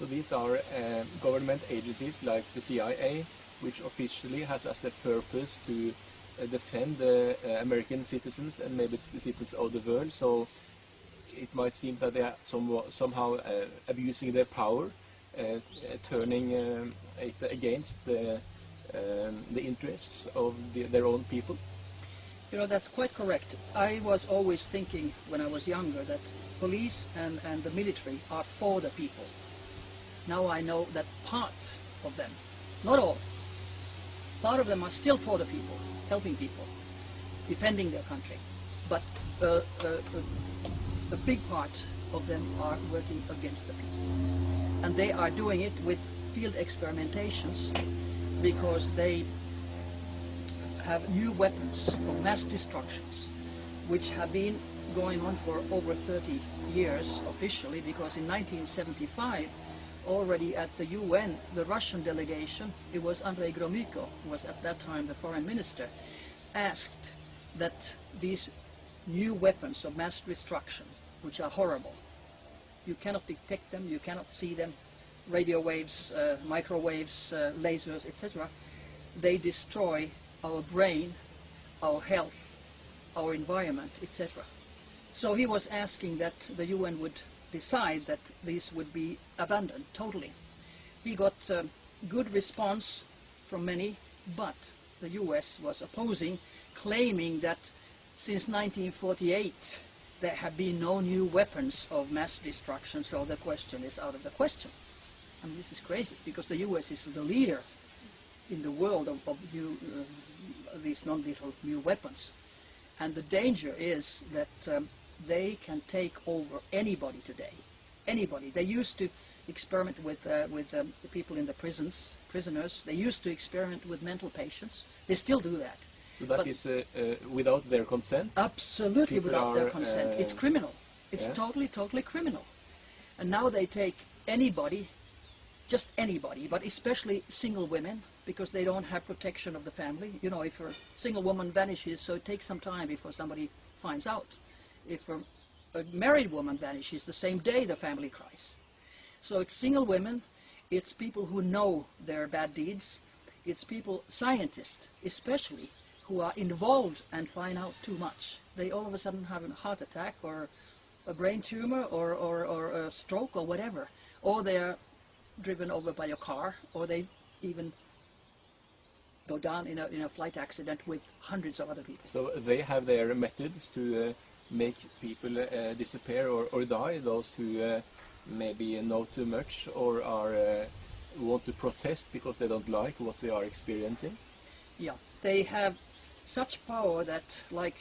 So these are government agencies like the CIA, which officially has as a purpose to defend the American citizens and maybe the citizens of the world. So it might seem that they are somehow abusing their power, turning it against the interests of their own people. You know, that's quite correct. I was always thinking when I was younger that police and the military are for the people. Now I know that part of them, not all, part of them are still for the people, helping people, defending their country. But a big part of them are working against the people. And they are doing it with field experimentations because they have new weapons of mass destructions, which have been going on for over 30 years officially, because in 1975, already at the UN, the Russian delegation, it was Andrei Gromyko, who was at that time the foreign minister, asked that these new weapons of mass destruction, which are horrible, you cannot detect them, you cannot see them, radio waves, microwaves, lasers, etc., they destroy our brain, our health, our environment, etc. So he was asking that the UN would decide that these would be abandoned totally. He got good response from many, but the US was opposing, claiming that since 1948 there have been no new weapons of mass destruction, so the question is out of the question. I mean, this is crazy, because the US is the leader in the world of these non-lethal new weapons. And the danger is that they can take over anybody today. Anybody. They used to experiment with the people in the prisoners. They used to experiment with mental patients. They still do that. So that is without their consent? Absolutely without their consent. It's criminal. It's totally, totally criminal. And now they take anybody, just anybody, but especially single women, because they don't have protection of the family. You know, if a single woman vanishes, so it takes some time before somebody finds out. If a married woman vanishes, the same day the family cries. So it's single women, it's people who know their bad deeds, it's people, scientists especially, who are involved and find out too much. They all of a sudden have a heart attack or a brain tumor or a stroke or whatever. Or they're driven over by a car, or they even go down in a flight accident with hundreds of other people. So they have their methods to make people disappear or die, those who maybe know too much or are want to protest because they don't like what they are experiencing? Yeah, they have such power that, like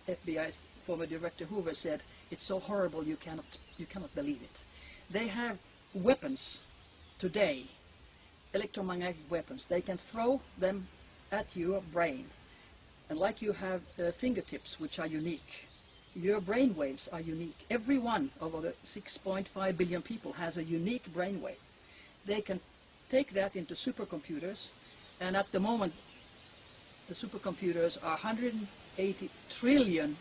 FBI's former director Hoover said, it's so horrible you cannot believe it. They have weapons today, electromagnetic weapons. They can throw them at your brain. And like you have fingertips, which are unique, your brain waves are unique. Every one of the 6.5 billion people has a unique brain wave. They can take that into supercomputers, and at the moment the supercomputers are 180 trillion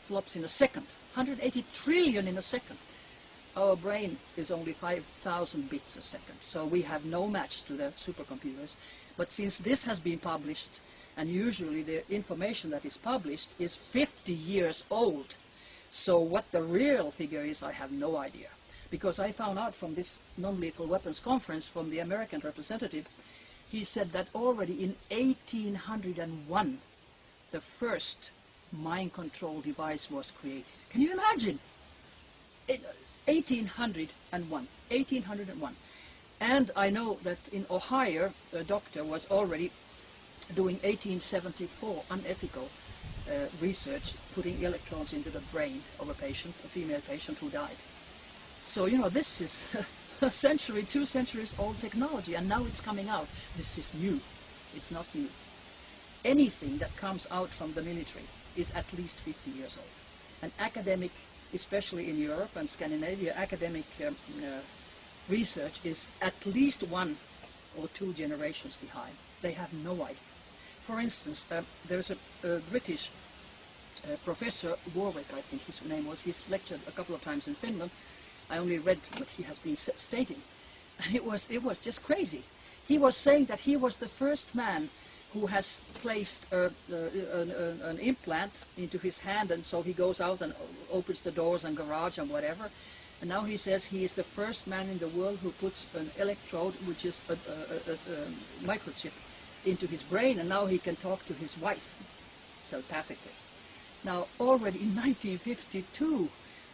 flops in a second. 180 trillion in a second. Our brain is only 5,000 bits a second, so we have no match to the supercomputers. But since this has been published, and usually the information that is published is 50 years old, so what the real figure is, I have no idea. Because I found out from this non-lethal weapons conference from the American representative, he said that already in 1801 the first mind control device was created. Can you imagine? 1801. And I know that in Ohio, the doctor was already doing 1874 unethical research, putting electrodes into the brain of a patient, a female patient who died. So, you know, this is a century, 2 centuries old technology, and now it's coming out. This is new. It's not new. Anything that comes out from the military is at least 50 years old. And academic, especially in Europe and Scandinavia, academic research is at least 1 or 2 generations behind. They have no idea. For instance, there's a British Professor Warwick, I think his name was, he's lectured a couple of times in Finland. I only read what he has been stating. And it was just crazy. He was saying that he was the first man who has placed an implant into his hand, and so he goes out and opens the doors and garage and whatever. And now he says he is the first man in the world who puts an electrode, which is a microchip, into his brain, and now he can talk to his wife telepathically. Now, already in 1952,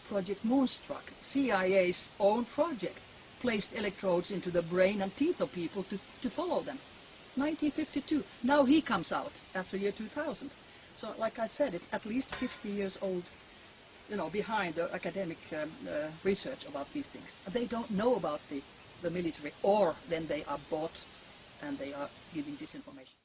Project Moonstruck, CIA's own project, placed electrodes into the brain and teeth of people to follow them. 1952. Now he comes out after year 2000. So, like I said, it's at least 50 years old, you know, behind the academic research about these things. They don't know about the military, or then they are bought and they are giving disinformation.